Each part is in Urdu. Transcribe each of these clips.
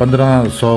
1500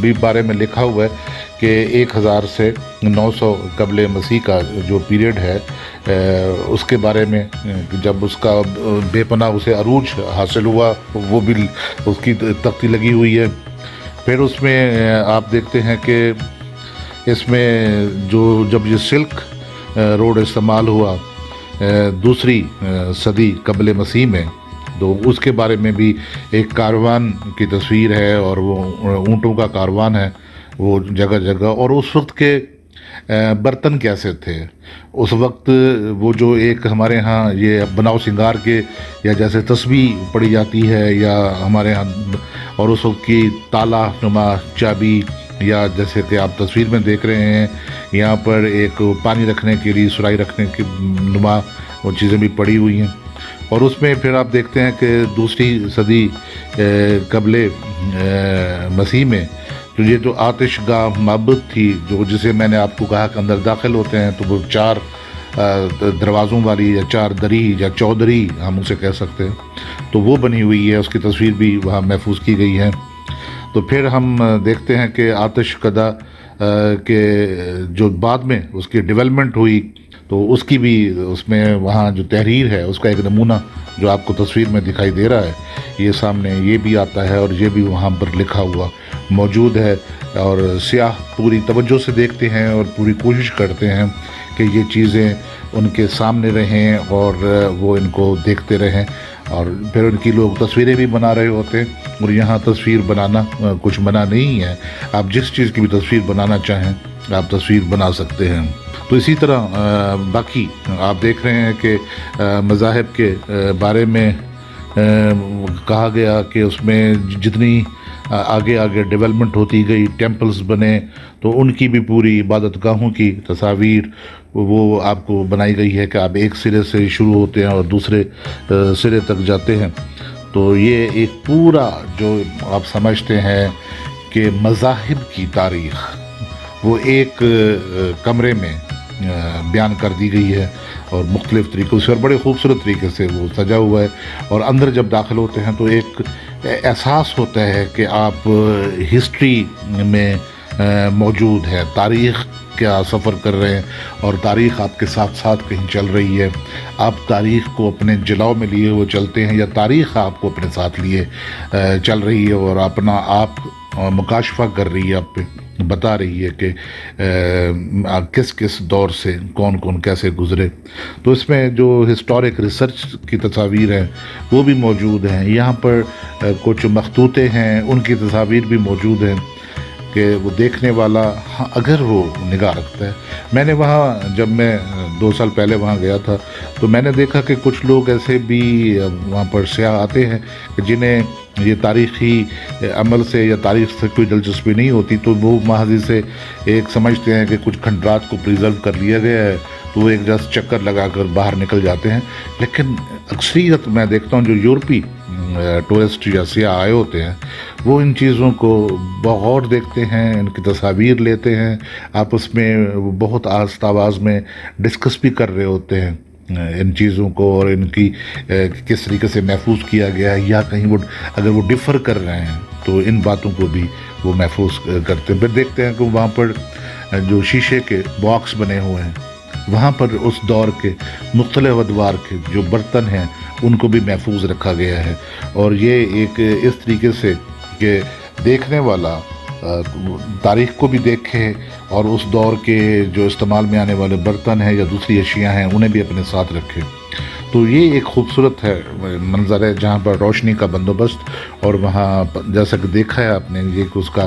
بھی بارے میں لکھا ہوا ہے کہ 1000 سے 900 قبل مسیح کا جو پیریڈ ہے اس کے بارے میں جب اس کا بے پناہ اسے عروج حاصل ہوا، وہ بھی اس کی تختی لگی ہوئی ہے۔ پھر اس میں آپ دیکھتے ہیں کہ اس میں جب یہ سلک روڈ استعمال ہوا دوسری صدی قبل مسیح میں، تو اس کے بارے میں بھی ایک کاروان کی تصویر ہے، اور وہ اونٹوں کا کاروان ہے وہ جگہ جگہ۔ اور اس وقت کے برتن کیسے تھے اس وقت، وہ جو ایک ہمارے ہاں یہ بناؤ سنگار کے یا جیسے تسبیح پڑھی جاتی ہے یا ہمارے ہاں، اور اس وقت کی تالا نما چابی، یا جیسے کہ آپ تصویر میں دیکھ رہے ہیں یہاں پر ایک پانی رکھنے کے لیے سرائی رکھنے کی نما وہ چیزیں بھی پڑی ہوئی ہیں۔ اور اس میں پھر آپ دیکھتے ہیں کہ دوسری صدی قبل مسیح میں یہ جو آتش گاہ معبد تھی، جسے میں نے آپ کو کہا کہ اندر داخل ہوتے ہیں تو وہ 4 دروازوں والی یا 4 دری یا چودری ہم اسے کہہ سکتے ہیں، تو وہ بنی ہوئی ہے، اس کی تصویر بھی وہاں محفوظ کی گئی ہے۔ تو پھر ہم دیکھتے ہیں کہ آتش کدہ کے جو بعد میں اس کی ڈیولپمنٹ ہوئی، تو اس کی بھی اس میں وہاں جو تحریر ہے اس کا ایک نمونہ جو آپ کو تصویر میں دکھائی دے رہا ہے، یہ سامنے یہ بھی آتا ہے، اور یہ بھی وہاں پر لکھا ہوا موجود ہے۔ اور سیاح پوری توجہ سے دیکھتے ہیں اور پوری کوشش کرتے ہیں کہ یہ چیزیں ان کے سامنے رہیں اور وہ ان کو دیکھتے رہیں، اور پھر ان کی لوگ تصویریں بھی بنا رہے ہوتے ہیں۔ اور یہاں تصویر بنانا کچھ منع نہیں ہے، آپ جس چیز کی بھی تصویر بنانا چاہیں آپ تصویر بنا سکتے ہیں۔ تو اسی طرح باقی آپ دیکھ رہے ہیں کہ مذاہب کے بارے میں کہا گیا کہ اس میں جتنی آگے آگے ڈیولپمنٹ ہوتی گئی، ٹیمپلز بنے، تو ان کی بھی پوری عبادت گاہوں کی تصاویر وہ آپ کو بنائی گئی ہے کہ آپ ایک سرے سے شروع ہوتے ہیں اور دوسرے سرے تک جاتے ہیں۔ تو یہ ایک پورا جو آپ سمجھتے ہیں کہ مذاہب کی تاریخ وہ ایک کمرے میں بیان کر دی گئی ہے، اور مختلف طریقوں سے اور بڑے خوبصورت طریقے سے وہ سجا ہوا ہے۔ اور اندر جب داخل ہوتے ہیں تو ایک احساس ہوتا ہے کہ آپ ہسٹری میں موجود ہیں، تاریخ کا سفر کر رہے ہیں، اور تاریخ آپ کے ساتھ ساتھ کہیں چل رہی ہے، آپ تاریخ کو اپنے جلاؤ میں لیے وہ چلتے ہیں، یا تاریخ آپ کو اپنے ساتھ لیے چل رہی ہے اور اپنا آپ مکاشفہ کر رہی ہے، آپ پہ بتا رہی ہے کہ کس کس دور سے کون کون کیسے گزرے۔ تو اس میں جو ہسٹورک ریسرچ کی تصاویر ہیں وہ بھی موجود ہیں، یہاں پر کچھ مخطوطے ہیں ان کی تصاویر بھی موجود ہیں کہ وہ دیکھنے والا اگر وہ نگاہ رکھتا ہے۔ میں نے وہاں جب میں 2 سال پہلے وہاں گیا تھا تو میں نے دیکھا کہ کچھ لوگ ایسے بھی وہاں پر سیاح آتے ہیں کہ جنہیں یہ تاریخی عمل سے یا تاریخ سے کوئی دلچسپی نہیں ہوتی، تو وہ ماضی سے ایک سمجھتے ہیں کہ کچھ کھنڈرات کو پریزرو کر لیا گیا ہے، تو وہ ایک جس چکر لگا کر باہر نکل جاتے ہیں۔ لیکن اکثریت میں دیکھتا ہوں جو یورپی ٹورسٹ یا سیاح آئے ہوتے ہیں وہ ان چیزوں کو بغور دیکھتے ہیں، ان کی تصاویر لیتے ہیں، آپس میں بہت آہستہ آواز میں ڈسکس بھی کر رہے ہوتے ہیں ان چیزوں کو، اور ان کی کس طریقے سے محفوظ کیا گیا ہے، یا کہیں وہ اگر وہ ڈفر کر رہے ہیں تو ان باتوں کو بھی وہ محفوظ کرتے ہیں۔ پھر دیکھتے ہیں کہ وہاں پر جو شیشے کے باکس بنے ہوئے ہیں وہاں پر اس دور کے مختلف ادوار کے جو برتن ہیں ان کو بھی محفوظ رکھا گیا ہے، اور یہ ایک اس طریقے سے کہ دیکھنے والا تاریخ کو بھی دیکھے اور اس دور کے جو استعمال میں آنے والے برتن ہیں یا دوسری اشیاء ہیں انہیں بھی اپنے ساتھ رکھے۔ تو یہ ایک خوبصورت ہے منظر ہے جہاں پر روشنی کا بندوبست، اور وہاں جیسا کہ دیکھا ہے آپ نے یہ اس کا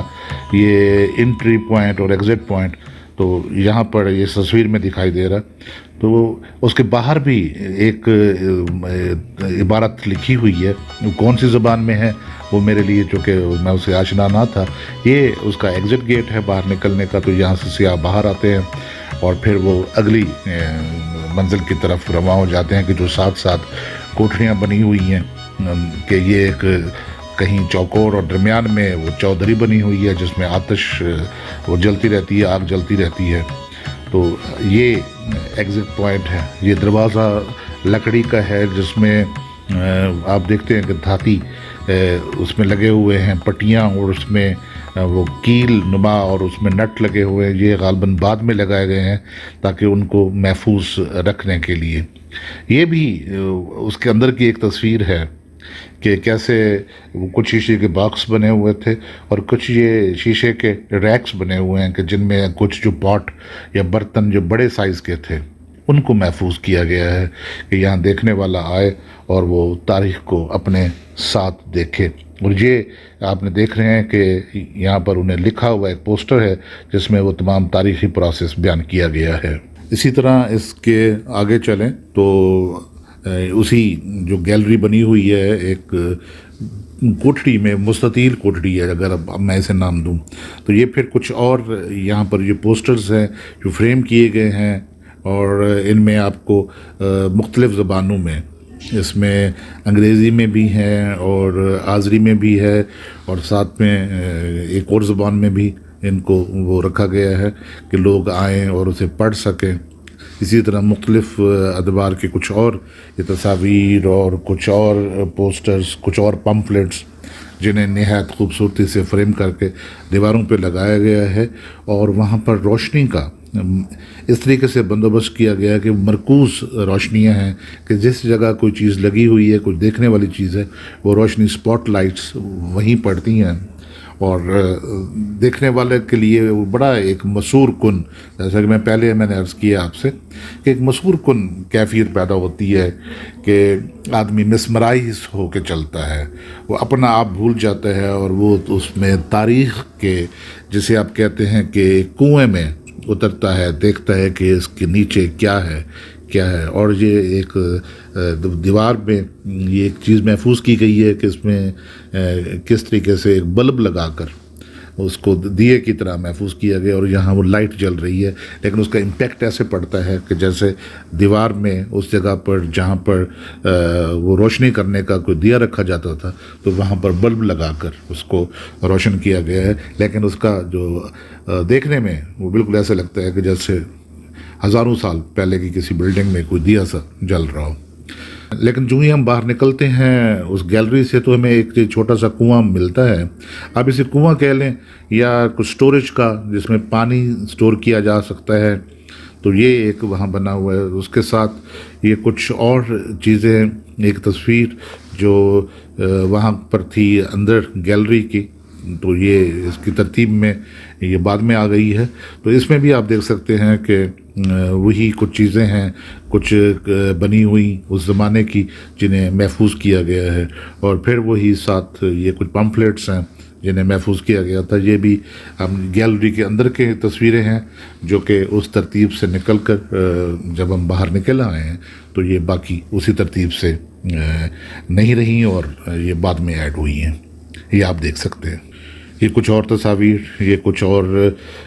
یہ انٹری پوائنٹ اور ایگزٹ پوائنٹ تو یہاں پر یہ تصویر میں دکھائی دے رہا ہے۔ تو اس کے باہر بھی ایک عبارت لکھی ہوئی ہے، وہ کون سی زبان میں ہے وہ میرے لیے چونکہ میں اسے آشنا نہ تھا۔ یہ اس کا ایگزٹ گیٹ ہے باہر نکلنے کا، تو یہاں سے سیاح باہر آتے ہیں اور پھر وہ اگلی منزل کی طرف رواں ہو جاتے ہیں کہ جو ساتھ ساتھ کوٹھریاں بنی ہوئی ہیں کہ یہ ایک کہیں چوکور اور درمیان میں وہ چودھری بنی ہوئی ہے جس میں آتش وہ جلتی رہتی ہے، آگ جلتی رہتی ہے۔ تو یہ ایگزٹ پوائنٹ ہے۔ یہ دروازہ لکڑی کا ہے جس میں آپ دیکھتے ہیں کہ اس میں لگے ہوئے ہیں پٹیاں، اور اس میں وہ کیل نما اور اس میں نٹ لگے ہوئے ہیں، یہ غالباً بعد میں لگائے گئے ہیں تاکہ ان کو محفوظ رکھنے کے لیے۔ یہ بھی اس کے اندر کی ایک تصویر ہے کہ کیسے کچھ شیشے کے باکس بنے ہوئے تھے اور کچھ یہ شیشے کے ریکس بنے ہوئے ہیں کہ جن میں کچھ جو پاٹ یا برتن جو بڑے سائز کے تھے ان کو محفوظ کیا گیا ہے کہ یہاں دیکھنے والا آئے اور وہ تاریخ کو اپنے ساتھ دیکھے۔ اور یہ آپ نے دیکھ رہے ہیں کہ یہاں پر انہیں لکھا ہوا ایک پوسٹر ہے جس میں وہ تمام تاریخی پروسیس بیان کیا گیا ہے۔ اسی طرح اس کے آگے چلیں تو اسی جو گیلری بنی ہوئی ہے ایک کوٹڑی میں، مستطیل کوٹڑی ہے اگر اب میں اسے نام دوں، تو یہ پھر کچھ اور یہاں پر یہ پوسٹرز ہیں جو فریم کیے گئے ہیں، اور ان میں آپ کو مختلف زبانوں میں، اس میں انگریزی میں بھی ہیں اور آذری میں بھی ہے، اور ساتھ میں ایک اور زبان میں بھی ان کو وہ رکھا گیا ہے کہ لوگ آئیں اور اسے پڑھ سکیں۔ اسی طرح مختلف ادوار کے کچھ اور یہ تصاویر اور کچھ اور پوسٹرز، کچھ اور پمفلٹس جنہیں نہایت خوبصورتی سے فریم کر کے دیواروں پہ لگایا گیا ہے، اور وہاں پر روشنی کا اس طریقے سے بندوبست کیا گیا ہے کہ مرکوز روشنیاں ہیں کہ جس جگہ کوئی چیز لگی ہوئی ہے، کوئی دیکھنے والی چیز ہے، وہ روشنی سپاٹ لائٹس وہیں پڑتی ہیں، اور دیکھنے والے کے لیے وہ بڑا ایک مسحور کن، جیسا کہ پہلے میں نے عرض کیا آپ سے کہ ایک مسحور کن کیفیت پیدا ہوتی ہے کہ آدمی مسمرائز ہو کے چلتا ہے، وہ اپنا آپ بھول جاتا ہے، اور وہ اس میں تاریخ کے، جسے آپ کہتے ہیں کہ کنویں میں اترتا ہے، دیکھتا ہے کہ اس کے نیچے کیا ہے کیا ہے۔ اور یہ ایک دیوار میں یہ ایک چیز محفوظ کی گئی ہے کہ اس میں کس طریقے سے ایک بلب لگا کر اس کو دیے کی طرح محفوظ کیا گیا، اور یہاں وہ لائٹ جل رہی ہے، لیکن اس کا امپیکٹ ایسے پڑتا ہے کہ جیسے دیوار میں اس جگہ پر جہاں پر وہ روشنی کرنے کا کوئی دیا رکھا جاتا تھا تو وہاں پر بلب لگا کر اس کو روشن کیا گیا ہے، لیکن اس کا جو دیکھنے میں وہ بالکل ایسا لگتا ہے کہ جیسے ہزاروں سال پہلے کی کسی بلڈنگ میں کوئی دیا سا جل رہا ہو۔ لیکن جو ہی ہم باہر نکلتے ہیں اس گیلری سے تو ہمیں ایک چھوٹا سا کنواں ملتا ہے، آپ اسے کنواں کہہ لیں یا کچھ سٹوریج کا جس میں پانی سٹور کیا جا سکتا ہے، تو یہ ایک وہاں بنا ہوا ہے۔ اس کے ساتھ یہ کچھ اور چیزیں، ایک تصویر جو وہاں پر تھی اندر گیلری کی، تو یہ اس کی ترتیب میں یہ بعد میں آ گئی ہے، تو اس میں بھی آپ دیکھ سکتے ہیں کہ وہی کچھ چیزیں ہیں، کچھ بنی ہوئی اس زمانے کی جنہیں محفوظ کیا گیا ہے، اور پھر وہی ساتھ یہ کچھ پمفلیٹس ہیں جنہیں محفوظ کیا گیا تھا۔ یہ بھی ہم گیلری کے اندر کے تصویریں ہیں جو کہ اس ترتیب سے نکل کر جب ہم باہر نکل آئے ہیں تو یہ باقی اسی ترتیب سے نہیں رہیں اور یہ بعد میں ایڈ ہوئی ہیں، یہ آپ دیکھ سکتے ہیں۔ یہ کچھ اور تصاویر، یہ کچھ اور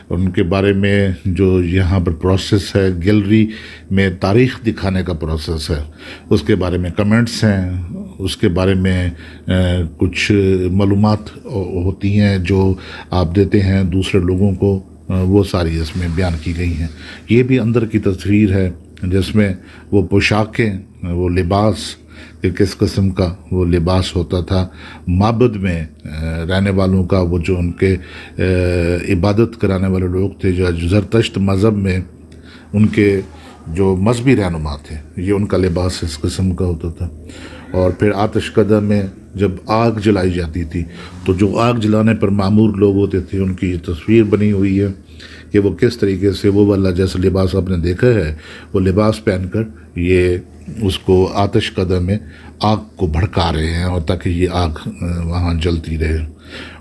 ان کے بارے میں جو یہاں پر پروسیس ہے، گیلری میں تاریخ دکھانے کا پروسیس ہے، اس کے بارے میں کمنٹس ہیں، اس کے بارے میں کچھ معلومات ہوتی ہیں جو آپ دیتے ہیں دوسرے لوگوں کو، وہ ساری اس میں بیان کی گئی ہیں۔ یہ بھی اندر کی تصویر ہے جس میں وہ پوشاکیں، وہ لباس کہ کس قسم کا وہ لباس ہوتا تھا، معبد میں رہنے والوں کا، وہ جو ان کے عبادت کرانے والے لوگ تھے، جو زرتشت مذہب میں ان کے جو مذہبی رہنما تھے، یہ ان کا لباس اس قسم کا ہوتا تھا۔ اور پھر آتش کدہ میں جب آگ جلائی جاتی تھی تو جو آگ جلانے پر معمور لوگ ہوتے تھے ان کی یہ تصویر بنی ہوئی ہے کہ وہ کس طریقے سے وہ والا جیسا لباس آپ نے دیکھا ہے وہ لباس پہن کر یہ اس کو آتش کدہ میں آگ کو بھڑکا رہے ہیں، اور تاکہ یہ آگ وہاں جلتی رہے۔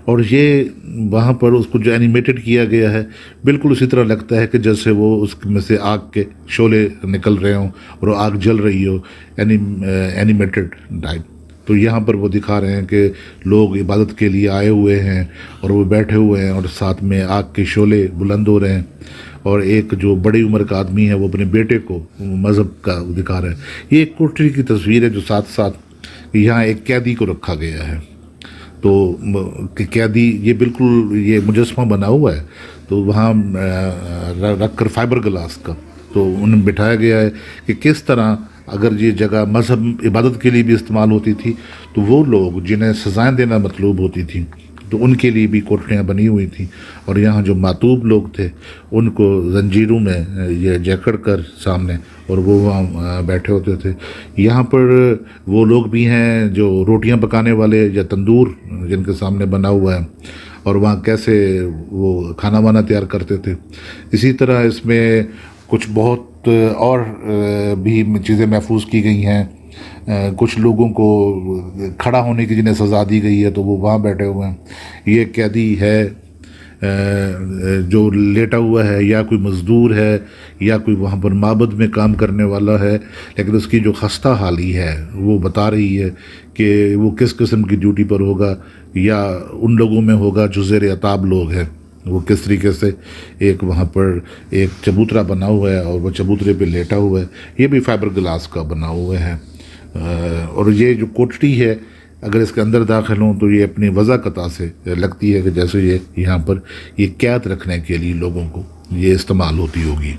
اور یہ وہاں پر اس کو جو اینیمیٹڈ کیا گیا ہے بالکل اسی طرح لگتا ہے کہ جیسے وہ اس میں سے آگ کے شعلے نکل رہے ہوں اور وہ آگ جل رہی ہو، اینیمیٹڈ ٹائپ۔ تو یہاں پر وہ دکھا رہے ہیں کہ لوگ عبادت کے لیے آئے ہوئے ہیں اور وہ بیٹھے ہوئے ہیں اور ساتھ میں آگ کے شعلے بلند ہو رہے ہیں، اور ایک جو بڑی عمر کا آدمی ہے وہ اپنے بیٹے کو مذہب کا دکھا رہا ہے۔ یہ ایک کوٹری کی تصویر ہے جو ساتھ ساتھ یہاں ایک قیدی کو رکھا گیا ہے، تو قیدی یہ بالکل یہ مجسمہ بنا ہوا ہے، تو وہاں رکھ کر فائبر گلاس کا تو انہیں بٹھایا گیا ہے کہ کس طرح اگر یہ جگہ مذہب عبادت کے لیے بھی استعمال ہوتی تھی تو وہ لوگ جنہیں سزائیں دینا مطلوب ہوتی تھیں تو ان کے لیے بھی کوٹریاں بنی ہوئی تھیں، اور یہاں جو معتوب لوگ تھے ان کو زنجیروں میں یہ جکڑ کر سامنے، اور وہ وہاں بیٹھے ہوتے تھے۔ یہاں پر وہ لوگ بھی ہیں جو روٹیاں پکانے والے یا تندور جن کے سامنے بنا ہوا ہے، اور وہاں کیسے وہ کھانا وانا تیار کرتے تھے۔ اسی طرح اس میں کچھ بہت اور بھی چیزیں محفوظ کی گئی ہیں۔ کچھ لوگوں کو کھڑا ہونے کی جنہیں سزا دی گئی ہے تو وہ وہاں بیٹھے ہوئے ہیں۔ یہ قیدی ہے جو لیٹا ہوا ہے، یا کوئی مزدور ہے، یا کوئی وہاں پر معبد میں کام کرنے والا ہے، لیکن اس کی جو خستہ حالی ہے وہ بتا رہی ہے کہ وہ کس قسم کی ڈیوٹی پر ہوگا، یا ان لوگوں میں ہوگا جو زیر عتاب لوگ ہیں، وہ کس طریقے سے ایک وہاں پر ایک چبوترا بنا ہوا ہے اور وہ چبوترے پہ لیٹا ہوا ہے۔ یہ بھی فائبر گلاس کا بنا ہوا ہے، اور یہ جو کوٹڑی ہے اگر اس کے اندر داخل ہوں تو یہ اپنی وضاحت سے لگتی ہے کہ جیسے یہ یہاں پر یہ قید رکھنے کے لیے لوگوں کو یہ استعمال ہوتی ہوگی۔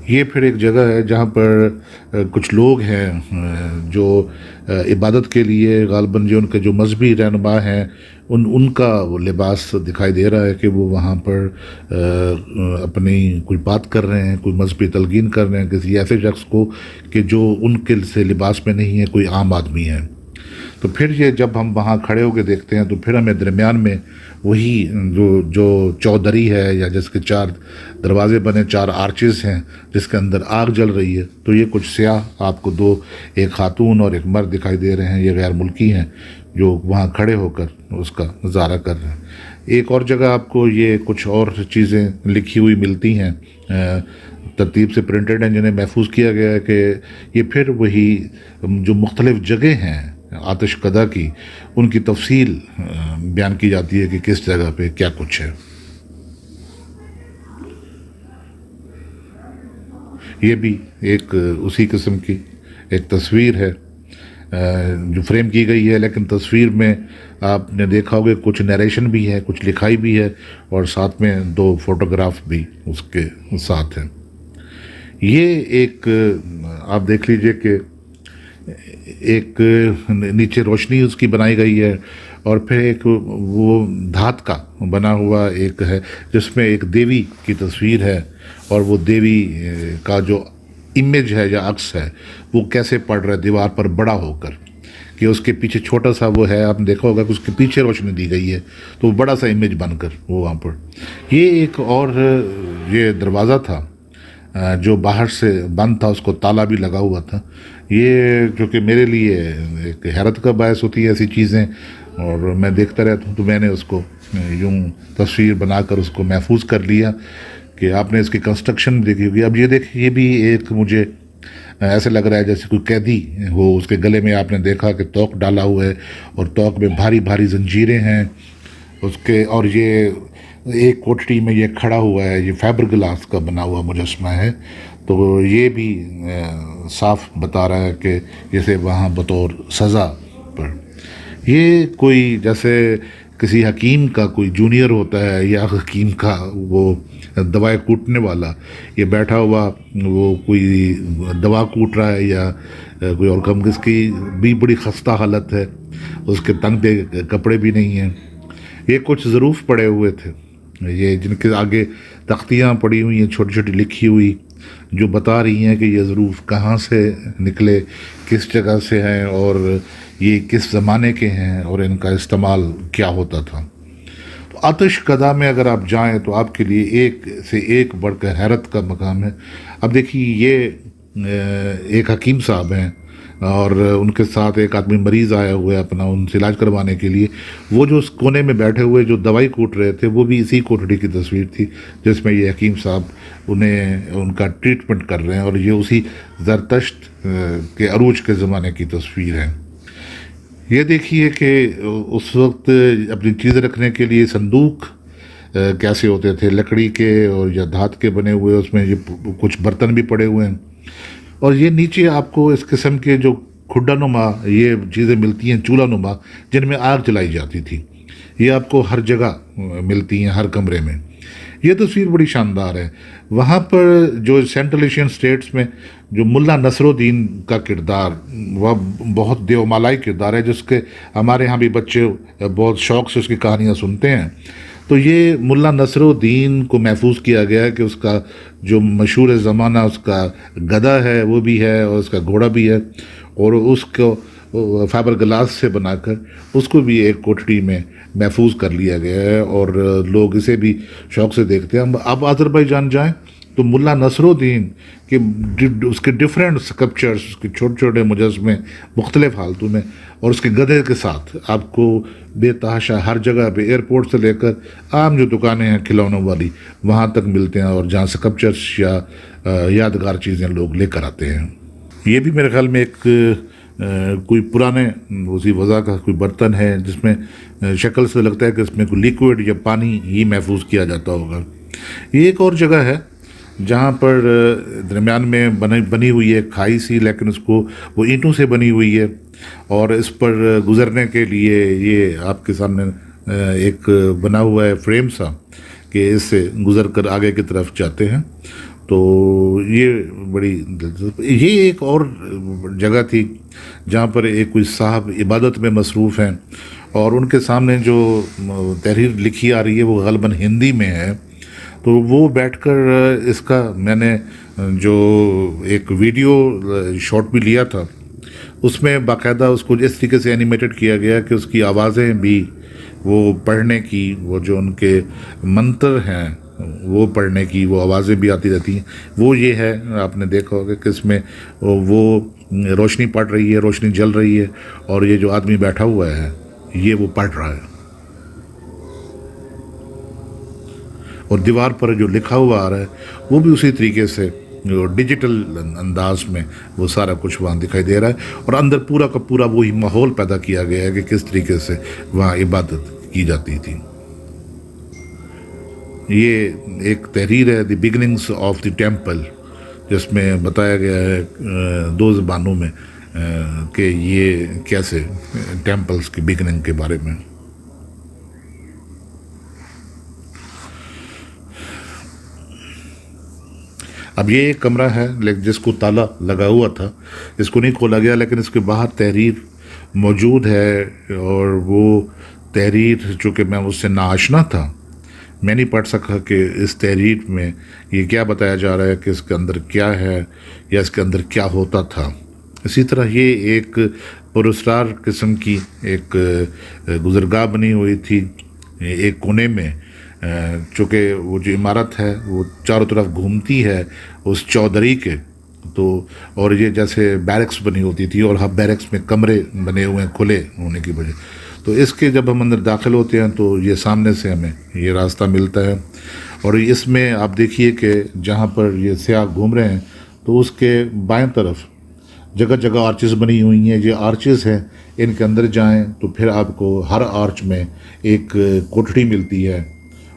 یہ پھر ایک جگہ ہے جہاں پر کچھ لوگ ہیں جو عبادت کے لیے غالباً جو ان کے جو مذہبی رہنما ہیں ان کا وہ لباس دکھائی دے رہا ہے کہ وہ وہاں پر اپنی کوئی بات کر رہے ہیں، کوئی مذہبی تلقین کر رہے ہیں کسی ایسے شخص کو کہ جو ان کے سے لباس میں نہیں ہے، کوئی عام آدمی ہے۔ تو پھر یہ جب ہم وہاں کھڑے ہو کے دیکھتے ہیں تو پھر ہمیں درمیان میں وہی جو چودھری ہے، یا جس کے 4 دروازے بنے، 4 آرچز ہیں جس کے اندر آگ جل رہی ہے، تو یہ کچھ سیاہ آپ کو 2 ایک خاتون اور ایک مرد دکھائی دے رہے ہیں۔ یہ غیر ملکی ہیں جو وہاں کھڑے ہو کر اس کا نظارہ کر رہے ہیں۔ ایک اور جگہ آپ کو یہ کچھ اور چیزیں لکھی ہوئی ملتی ہیں، ترتیب سے پرنٹڈ ہیں، جنہیں محفوظ کیا گیا ہے کہ یہ پھر وہی جو مختلف جگہ ہیں آتش کدہ کی، ان کی تفصیل بیان کی جاتی ہے کہ کس جگہ پہ کیا کچھ ہے۔ یہ بھی ایک اسی قسم کی ایک تصویر ہے جو فریم کی گئی ہے، لیکن تصویر میں آپ نے دیکھا ہوگا کچھ نیریشن بھی ہے، کچھ لکھائی بھی ہے، اور ساتھ میں 2 فوٹوگراف بھی اس کے ساتھ ہیں۔ یہ ایک آپ دیکھ لیجئے کہ ایک نیچے روشنی اس کی بنائی گئی ہے، اور پھر ایک وہ دھات کا بنا ہوا ایک ہے جس میں ایک دیوی کی تصویر ہے، اور وہ دیوی کا جو امیج ہے یا عکس ہے وہ کیسے پڑ رہا ہے دیوار پر بڑا ہو کر، کہ اس کے پیچھے چھوٹا سا وہ ہے، آپ نے دیکھا ہوگا کہ اس کے پیچھے روشنی دی گئی ہے تو وہ بڑا سا امیج بن کر وہ وہاں پر۔ یہ ایک اور یہ دروازہ تھا جو باہر سے بند تھا، اس کو تالا بھی لگا ہوا تھا۔ یہ جو کہ میرے لیے ایک حیرت کا باعث ہوتی ہے ایسی چیزیں، اور میں دیکھتا رہتا ہوں، تو میں نے اس کو یوں تصویر بنا کر اس کو محفوظ کر لیا کہ آپ نے اس کی کنسٹرکشن دیکھی ہوگی۔ اب یہ دیکھیں، یہ بھی ایک مجھے ایسے لگ رہا ہے جیسے کوئی قیدی ہو، اس کے گلے میں آپ نے دیکھا کہ توق ڈالا ہوا ہے، اور توق میں بھاری بھاری زنجیریں ہیں اس کے، اور یہ ایک کوٹڑی میں یہ کھڑا ہوا ہے، یہ فائبر گلاس کا بنا ہوا مجسمہ ہے، تو یہ بھی صاف بتا رہا ہے کہ جیسے وہاں بطور سزا پر یہ کوئی جیسے کسی حکیم کا کوئی جونیئر ہوتا ہے، یا حکیم کا وہ دوائیں کوٹنے والا، یہ بیٹھا ہوا وہ کوئی دوا کوٹ رہا ہے، یا کوئی اور کم، اس کی بھی بڑی خستہ حالت ہے، اس کے تنگ پہ کپڑے بھی نہیں ہیں۔ یہ کچھ ظروف پڑے ہوئے تھے، یہ جن کے آگے تختیاں پڑی ہوئی ہیں چھوٹی چھوٹی لکھی ہوئی، جو بتا رہی ہیں کہ یہ ظروف کہاں سے نکلے، کس جگہ سے ہیں، اور یہ کس زمانے کے ہیں، اور ان کا استعمال کیا ہوتا تھا۔ تو آتش کدہ میں اگر آپ جائیں تو آپ کے لیے ایک سے ایک بڑھ کر حیرت کا مقام ہے۔ اب دیکھیے، یہ ایک حکیم صاحب ہیں، اور ان کے ساتھ ایک آدمی مریض آیا ہوا ہے اپنا ان سے علاج کروانے کے لیے۔ وہ جو اس کونے میں بیٹھے ہوئے جو دوائی کوٹ رہے تھے، وہ بھی اسی کوٹڑی کی تصویر تھی جس میں یہ حکیم صاحب ان کا ٹریٹمنٹ کر رہے ہیں، اور یہ اسی زرتشت کے عروج کے زمانے کی تصویر ہے۔ یہ دیکھیے کہ اس وقت اپنی چیزیں رکھنے کے لیے صندوق کیسے ہوتے تھے، لکڑی کے اور یا دھات کے بنے ہوئے، اس میں یہ کچھ برتن بھی پڑے ہوئے ہیں، اور یہ نیچے آپ کو اس قسم کے جو کھڈا نما یہ چیزیں ملتی ہیں، چولہا نما، جن میں آگ جلائی جاتی تھی۔ یہ آپ کو ہر جگہ ملتی ہیں، ہر کمرے میں۔ یہ تصویر بڑی شاندار ہے. وہاں پر جو سینٹرل ایشین اسٹیٹس میں جو ملا نصر الدین کا کردار وہ بہت دیومالائی کردار ہے، جس کے ہمارے ہاں بھی بچے بہت شوق سے اس کی کہانیاں سنتے ہیں. تو یہ ملا نصر الدین کو محفوظ کیا گیا ہے کہ اس کا جو مشہور زمانہ اس کا گدا ہے وہ بھی ہے اور اس کا گھوڑا بھی ہے، اور اس کو فائبر گلاس سے بنا کر اس کو بھی ایک کوٹڑی میں محفوظ کر لیا گیا ہے، اور لوگ اسے بھی شوق سے دیکھتے ہیں. اب آذربائیجان جائیں تو ملا نصر الدین کے اس کے ڈفرینٹ اسکلپچرس، اس کے چھوٹے چھوٹے مجسمے مختلف حالتوں میں، اور اس کے گدھے کے ساتھ آپ کو بے تحاشا ہر جگہ پہ، ایئرپورٹ سے لے کر عام جو دکانیں ہیں کھلونوں والی وہاں تک ملتے ہیں، اور جہاں اسکلپچرس یا یادگار چیزیں لوگ لے کر آتے ہیں. یہ بھی میرے خیال میں ایک کوئی پرانے اسی وضع کا کوئی برتن ہے، جس میں شکل سے لگتا ہے کہ اس میں کوئی لیکوڈ یا پانی ہی محفوظ کیا جاتا ہوگا. یہ ایک اور جگہ ہے جہاں پر درمیان میں بنی ہوئی ہے کھائی سی، لیکن اس کو وہ اینٹوں سے بنی ہوئی ہے، اور اس پر گزرنے کے لیے یہ آپ کے سامنے ایک بنا ہوا ہے فریم سا کہ اس سے گزر کر آگے کی طرف جاتے ہیں. تو یہ بڑی دلچسپ. یہ ایک اور جگہ تھی جہاں پر ایک کوئی صاحب عبادت میں مصروف ہیں، اور ان کے سامنے جو تحریر لکھی آ رہی ہے وہ غالباً ہندی میں ہے. تو وہ بیٹھ کر اس کا میں نے جو ایک ویڈیو شاٹ بھی لیا تھا، اس میں باقاعدہ اس کو اس طریقے سے اینیمیٹڈ کیا گیا کہ اس کی آوازیں بھی وہ پڑھنے کی، وہ جو ان کے منتر ہیں وہ پڑھنے کی وہ آوازیں بھی آتی رہتی ہیں. وہ یہ ہے، آپ نے دیکھا ہوگا کہ اس میں وہ روشنی پڑ رہی ہے، روشنی جل رہی ہے، اور یہ جو آدمی بیٹھا ہوا ہے یہ وہ پڑھ رہا ہے، اور دیوار پر جو لکھا ہوا آ رہا ہے وہ بھی اسی طریقے سے ڈیجیٹل انداز میں وہ سارا کچھ وہاں دکھائی دے رہا ہے، اور اندر پورا کا پورا وہی ماحول پیدا کیا گیا ہے کہ کس طریقے سے وہاں عبادت کی جاتی تھی. یہ ایک تحریر ہے دی بگننگس آف دی ٹیمپل، جس میں بتایا گیا ہے دو زبانوں میں کہ یہ کیسے ٹیمپلز کی بگننگ کے بارے میں. اب یہ ایک کمرہ ہے لیکن جس کو تالا لگا ہوا تھا، اس کو نہیں کھولا گیا، لیکن اس کے باہر تحریر موجود ہے، اور وہ تحریر چونکہ میں اس سے ناآشنا تھا، میں نہیں پڑھ سکا کہ اس تحریر میں یہ کیا بتایا جا رہا ہے کہ اس کے اندر کیا ہے یا اس کے اندر کیا ہوتا تھا. اسی طرح یہ ایک پراسرار قسم کی ایک گزرگاہ بنی ہوئی تھی ایک کونے میں، چونکہ وہ جو عمارت ہے وہ چاروں طرف گھومتی ہے اس چودھری کے، تو اور یہ جیسے بیرکس بنی ہوتی تھی، اور ہر بیرکس میں کمرے بنے ہوئے ہیں کھلے ہونے کی وجہ. تو اس کے جب ہم اندر داخل ہوتے ہیں تو یہ سامنے سے ہمیں یہ راستہ ملتا ہے، اور اس میں آپ دیکھیے کہ جہاں پر یہ سیاح گھوم رہے ہیں تو اس کے بائیں طرف جگہ جگہ آرچز بنی ہوئی ہیں. یہ آرچز ہیں، ان کے اندر جائیں تو پھر آپ کو ہر آرچ میں ایک کوٹڑی ملتی ہے،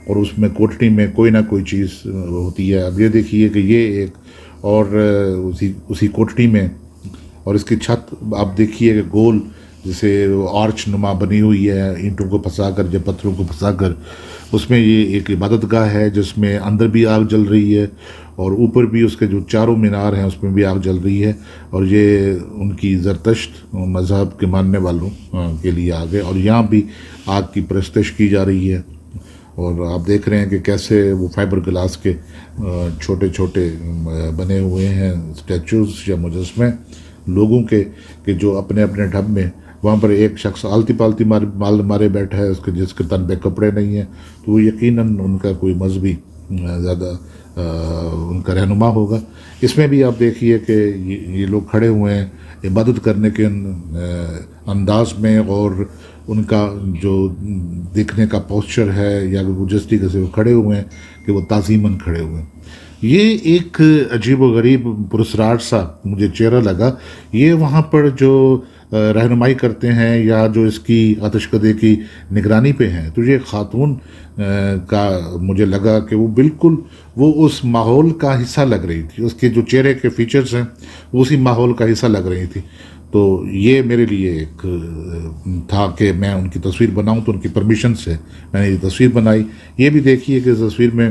اور اس میں کوٹڑی میں کوئی نہ کوئی چیز ہوتی ہے. اب یہ دیکھیے کہ یہ ایک اور اسی کوٹڑی میں، اور اس کی چھت آپ دیکھیے کہ گول جیسے آرچ نما بنی ہوئی ہے اینٹوں کو پھنسا کر یا پتھروں کو پھنسا کر. اس میں یہ ایک عبادت گاہ ہے جس میں اندر بھی آگ جل رہی ہے، اور اوپر بھی اس کے جو چاروں مینار ہیں اس میں بھی آگ جل رہی ہے، اور یہ ان کی زرتشت مذہب کے ماننے والوں کے لیے آگ ہے، اور یہاں بھی آگ کی پرستش کی جا رہی ہے. اور آپ دیکھ رہے ہیں کہ کیسے وہ فائبر گلاس کے چھوٹے چھوٹے بنے ہوئے ہیں اسٹیچوز یا مجسمے لوگوں کے، کہ جو اپنے اپنے ڈھب میں وہاں پر ایک شخص آلتی پالتی مال مارے بیٹھا ہے، اس کے جس کے تن پہ کپڑے نہیں ہیں، تو وہ یقیناً ان کا کوئی مذہبی زیادہ ان کا رہنما ہوگا. اس میں بھی آپ دیکھیے کہ یہ لوگ کھڑے ہوئے ہیں عبادت کرنے کے انداز میں، اور ان کا جو دیکھنے کا پوسچر ہے یا وہ جس طریقے سے وہ کھڑے ہوئے ہیں کہ وہ تعظیماً کھڑے ہوئے ہیں. یہ ایک عجیب و غریب پراسرار سا مجھے چہرہ لگا. یہ وہاں پر جو رہنمائی کرتے ہیں یا جو اس کی آتش کدے کی نگرانی پہ ہیں، تو یہ خاتون کا مجھے لگا کہ وہ بالکل وہ اس ماحول کا حصہ لگ رہی تھی، اس کے جو چہرے کے فیچرز ہیں وہ اسی ماحول کا حصہ لگ رہی تھی. تو یہ میرے لیے ایک تھا کہ میں ان کی تصویر بناؤں، تو ان کی پرمیشن سے میں نے یہ تصویر بنائی. یہ بھی دیکھیے کہ اس تصویر میں